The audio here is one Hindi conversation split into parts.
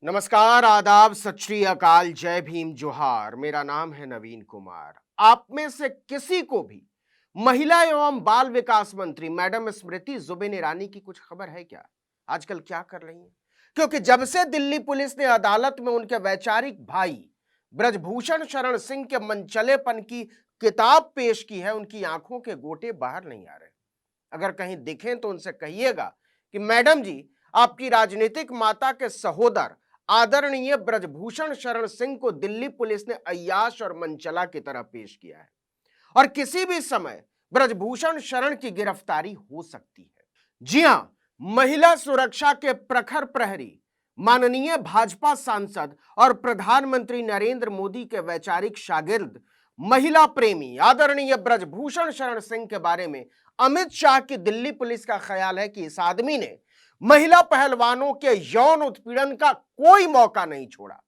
नमस्कार, आदाब, सत श्री अकाल, जय भीम, जोहार। मेरा नाम है नवीन कुमार। आप में से किसी को भी महिला एवं बाल विकास मंत्री मैडम स्मृति जुबिन ईरानी की कुछ खबर है क्या? आजकल क्या कर रही हैं? क्योंकि जब से दिल्ली पुलिस ने अदालत में उनके वैचारिक भाई ब्रजभूषण शरण सिंह के मनचलेपन की किताब पेश की है, उनकी आंखों के गोटे बाहर नहीं आ रहे। अगर कहीं दिखें तो उनसे कहिएगा कि मैडम जी, आपकी राजनीतिक माता के सहोदर आदरणीय ब्रजभूषण शरण सिंह को दिल्ली पुलिस ने अय्याश और मनचला की तरह पेश किया है और किसी भी समय ब्रजभूषण शरण की गिरफ्तारी हो सकती है। जी हां, महिला सुरक्षा के प्रखर प्रहरी माननीय भाजपा सांसद और प्रधानमंत्री नरेंद्र मोदी के वैचारिक शागिर्द, महिला प्रेमी आदरणीय ब्रजभूषण शरण सिंह के बारे में अमित शाह की दिल्ली पुलिस का ख्याल है कि इस आदमी ने महिला पहलवानों के यौन उत्पीड़न का कोई मौका नहीं छोड़ा,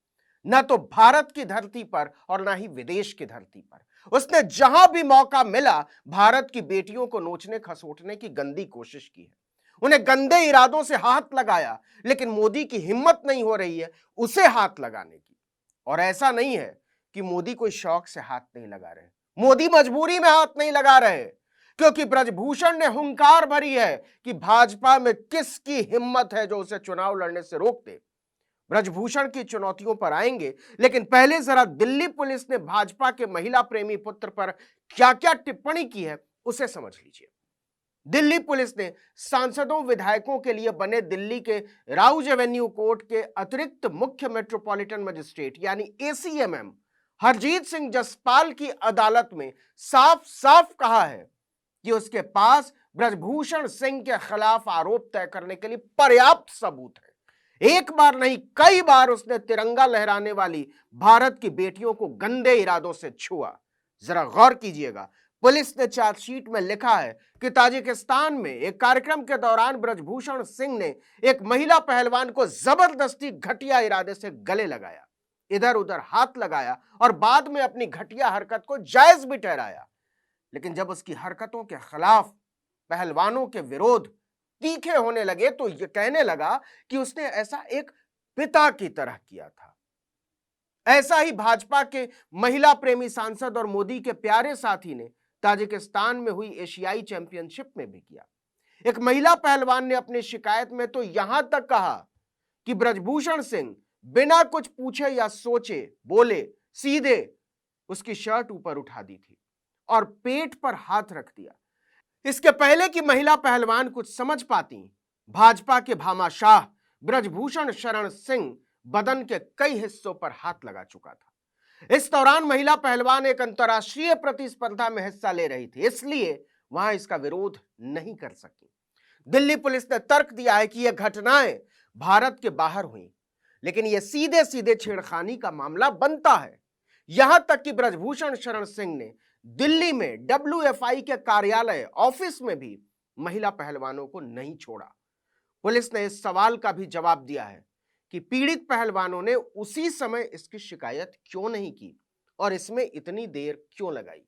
न तो भारत की धरती पर और न ही विदेश की धरती पर। उसने जहां भी मौका मिला भारत की बेटियों को नोचने खसोटने की गंदी कोशिश की है, उन्हें गंदे इरादों से हाथ लगाया, लेकिन मोदी की हिम्मत नहीं हो रही है उसे हाथ लगाने की। और ऐसा नहीं है कि मोदी कोई शौक से हाथ नहीं लगा रहे, मोदी मजबूरी में हाथ नहीं लगा रहे, क्योंकि ब्रजभूषण ने हुंकार भरी है कि भाजपा में किसकी हिम्मत है जो उसे चुनाव लड़ने से रोक दे। ब्रजभूषण की चुनौतियों पर आएंगे, लेकिन पहले जरा दिल्ली पुलिस ने भाजपा के महिला प्रेमी पुत्र पर क्या क्या टिप्पणी की है उसे समझ लीजिए। दिल्ली पुलिस ने सांसदों विधायकों के लिए बने दिल्ली के राउज एवेन्यू कोर्ट के अतिरिक्त मुख्य मेट्रोपॉलिटन मजिस्ट्रेट यानी एसीएमएम हरजीत सिंह जसपाल की अदालत में साफ साफ कहा है कि उसके पास ब्रजभूषण सिंह के खिलाफ आरोप तय करने के लिए पर्याप्त सबूत है। एक बार नहीं, कई बार उसने तिरंगा लहराने वाली भारत की बेटियों को गंदे इरादों से छुआ। जरा गौर कीजिएगा, पुलिस ने चार्जशीट में लिखा है कि ताजिकिस्तान में एक कार्यक्रम के दौरान ब्रजभूषण सिंह ने एक महिला पहलवान को जबरदस्ती घटिया इरादे से गले लगाया, इधर उधर हाथ लगाया और बाद में अपनी घटिया हरकत को जायज भी ठहराया। लेकिन जब उसकी हरकतों के खिलाफ पहलवानों के विरोध तीखे होने लगे तो यह कहने लगा कि उसने ऐसा एक पिता की तरह किया था। ऐसा ही भाजपा के महिला प्रेमी सांसद और मोदी के प्यारे साथी ने ताजिकिस्तान में हुई एशियाई चैंपियनशिप में भी किया। एक महिला पहलवान ने अपनी शिकायत में तो यहां तक कहा कि ब्रजभूषण सिंह बिना कुछ पूछे या सोचे बोले सीधे उसकी शर्ट ऊपर उठा दी थी और पेट पर हाथ रख दिया। इसके पहले कि महिला पहलवान कुछ समझ पाती, भाजपा के भामाशाह ब्रजभूषण शरण सिंह बदन के कई हिस्सों पर हाथ लगा चुका था। इस दौरान महिला पहलवान एक अंतर्राष्ट्रीय प्रतिस्पर्धा में हिस्सा ले रही थी, इसलिए वहां इसका विरोध नहीं कर सकी। दिल्ली पुलिस ने तर्क दिया है कि यह घटनाएं भारत के बाहर हुई, लेकिन यह सीधे सीधे छेड़खानी का मामला बनता है। यहां तक कि ब्रजभूषण शरण सिंह ने दिल्ली में डब्ल्यूएफआई के कार्यालय ऑफिस में भी महिला पहलवानों को नहीं छोड़ा। पुलिस ने इस सवाल का भी जवाब दिया है कि पीड़ित पहलवानों ने उसी समय इसकी शिकायत क्यों नहीं की और इसमें इतनी देर क्यों लगाई।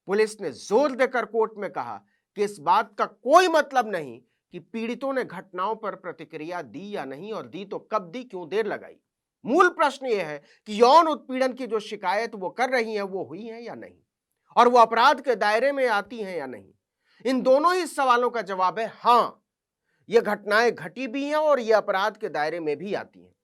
पुलिस ने जोर देकर कोर्ट में कहा कि इस बात का कोई मतलब नहीं कि पीड़ितों ने घटनाओं पर प्रतिक्रिया दी या नहीं, और दी तो कब दी, क्यों देर लगाई। मूल प्रश्न यह है कि यौन उत्पीड़न की जो शिकायत वो कर रही है वो हुई है या नहीं, और वो अपराध के दायरे में आती हैं या नहीं। इन दोनों ही सवालों का जवाब है हां, ये घटनाएं घटी भी हैं और ये अपराध के दायरे में भी आती हैं।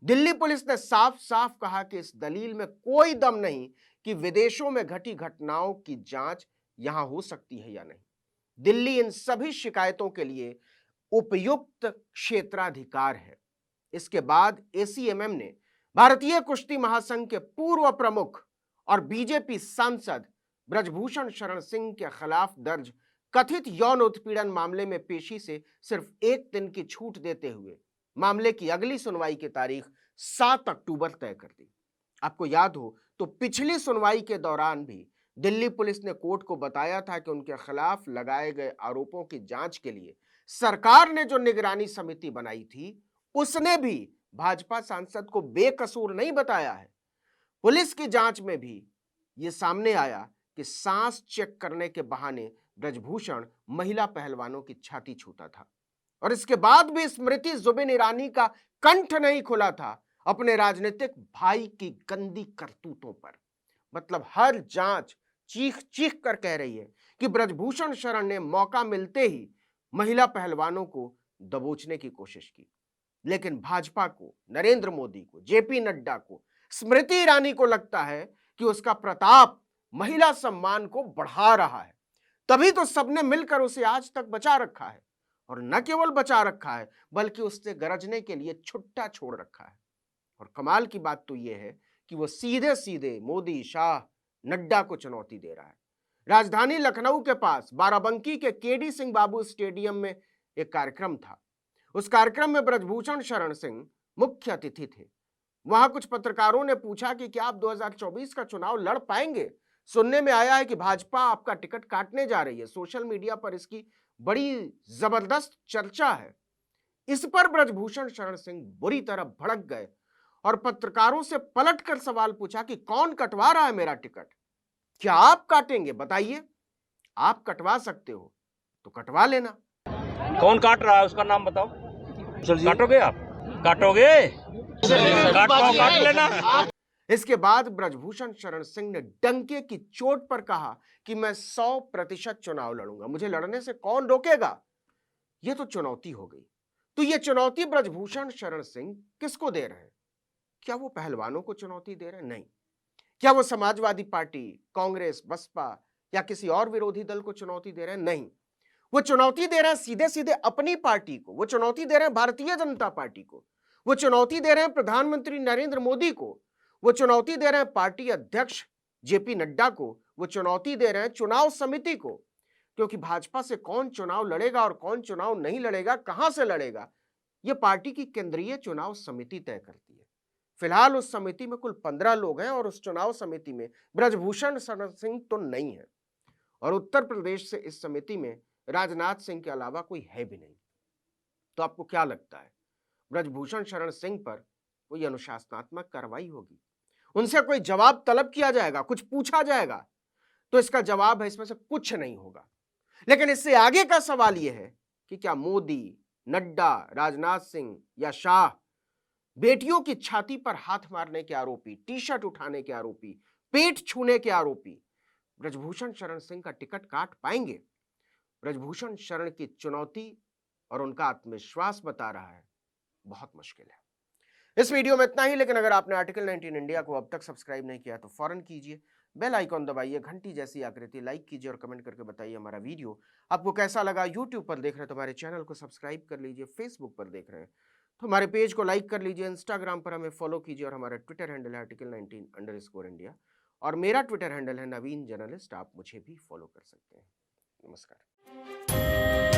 दिल्ली पुलिस ने साफ साफ कहा कि इस दलील में कोई दम नहीं कि विदेशों में घटी घटनाओं की जांच यहां हो सकती है या नहीं। दिल्ली इन सभी शिकायतों के लिए उपयुक्त क्षेत्राधिकार है। इसके बाद एसीएमएम ने भारतीय कुश्ती महासंघ के पूर्व प्रमुख और बीजेपी सांसद ब्रजभूषण शरण सिंह के खिलाफ दर्ज कथित यौन उत्पीड़न मामले में पेशी से सिर्फ एक दिन की छूट देते हुए मामले की अगली सुनवाई की तारीख 7 अक्टूबर तय कर दी। आपको याद हो तो पिछली सुनवाई के दौरान भी दिल्ली पुलिस ने कोर्ट को बताया था कि उनके खिलाफ लगाए गए आरोपों की जांच के लिए सरकार ने जो निगरानी समिति बनाई थी उसने भी भाजपा सांसद को बेकसूर नहीं बताया है। पुलिस की जांच में भी यह सामने आया कि सांस चेक करने के बहाने ब्रजभूषण महिला पहलवानों की छाती छूता था, और इसके बाद भी स्मृति जुबिन ईरानी का कंठ नहीं खुला था अपने राजनीतिक भाई की गंदी करतूतों पर। मतलब हर जांच चीख चीख कर कह रही है कि ब्रजभूषण शरण ने मौका मिलते ही महिला पहलवानों को दबोचने की कोशिश की। लेकिन भाजपा को, नरेंद्र मोदी को, जेपी नड्डा को, स्मृति ईरानी को लगता है कि उसका प्रताप महिला सम्मान को बढ़ा रहा है। तभी तो सबने मिलकर उसे आज तक बचा रखा है, और न केवल बचा रखा है बल्कि उससे गरजने के लिए छुट्टा छोड़ रखा है। और कमाल की बात तो यह है कि वो सीधे सीधे मोदी, शाह, नड्डा को चुनौती दे रहा है। राजधानी लखनऊ के पास बाराबंकी के केडी सिंह बाबू स्टेडियम में एक कार्यक्रम था। उस कार्यक्रम में ब्रजभूषण शरण सिंह मुख्य अतिथि थे। वहां कुछ पत्रकारों ने पूछा कि क्या आप 2024 का चुनाव लड़ पाएंगे? सुनने में आया है कि भाजपा आपका टिकट काटने जा रही है। सोशल मीडिया पर इसकी बड़ी जबरदस्त चर्चा है। इस पर ब्रजभूषण शरण सिंह बुरी तरह भड़क गए और पत्रकारों से पलटकर सवाल पूछा कि कौन कटवा रहा है मेरा टिकट? क्या आप काटेंगे? बताइए। आप कटवा सकते हो तो कटवा लेना। कौन काट रहा है उसका नाम बताओ। काटोगे आप? काटोगे? काट लेना। इसके बाद ब्रजभूषण शरण सिंह ने डंके की चोट पर कहा कि मैं 100% चुनाव लड़ूंगा, मुझे लड़ने से कौन रोकेगा। यह तो चुनौती हो गई। तो यह चुनौती ब्रजभूषण शरण सिंह किसको दे रहे हैं? क्या वो पहलवानों को चुनौती दे रहे हैं? नहीं। क्या वो समाजवादी पार्टी, कांग्रेस, बसपा या किसी और विरोधी दल को चुनौती दे रहे हैं? नहीं। वो चुनौती दे रहे हैं सीधे सीधे अपनी पार्टी को। वो चुनौती दे रहे हैं भारतीय जनता पार्टी को। वो चुनौती दे रहे हैं प्रधानमंत्री नरेंद्र मोदी को। वो चुनौती दे रहे हैं पार्टी अध्यक्ष जेपी नड्डा को। वो चुनौती दे रहे हैं चुनाव समिति को। क्योंकि भाजपा से कौन चुनाव लड़ेगा और कौन चुनाव नहीं लड़ेगा, कहां से लड़ेगा, यह पार्टी की केंद्रीय चुनाव समिति तय करती है। फिलहाल उस समिति में कुल 15 लोग हैं और उस चुनाव समिति में ब्रजभूषण शरण सिंह तो नहीं है। और उत्तर प्रदेश से इस समिति में राजनाथ सिंह के अलावा कोई है भी नहीं। तो आपको क्या लगता है, ब्रजभूषण शरण सिंह पर कोई अनुशासनात्मक कार्रवाई होगी? उनसे कोई जवाब तलब किया जाएगा? कुछ पूछा जाएगा? तो इसका जवाब है, इसमें से कुछ नहीं होगा। लेकिन इससे आगे का सवाल यह है कि क्या मोदी, नड्डा, राजनाथ सिंह या शाह बेटियों की छाती पर हाथ मारने के आरोपी, टी शर्ट उठाने के आरोपी, पेट छूने के आरोपी ब्रजभूषण शरण सिंह का टिकट काट पाएंगे? ब्रजभूषण शरण की चुनौती और उनका आत्मविश्वास बता रहा है बहुत मुश्किल है। इस वीडियो में इतना ही। लेकिन अगर आपने आर्टिकल 19 इंडिया को अब तक सब्सक्राइब नहीं किया तो फौरन कीजिए, बेल आइकॉन दबाइए, घंटी जैसी आकृति लाइक कीजिए और कमेंट करके बताइए हमारा वीडियो आपको कैसा लगा। यूट्यूब पर देख रहे हैं तो हमारे चैनल को सब्सक्राइब कर लीजिए, फेसबुक पर देख रहे हैं तो हमारे पेज को लाइक कर लीजिए, इंस्टाग्राम पर हमें फॉलो कीजिए और हमारा ट्विटर हैंडल है article19_India और मेरा ट्विटर हैंडल है नवीन जर्नलिस्ट। आप मुझे भी फॉलो कर सकते हैं। नमस्कार।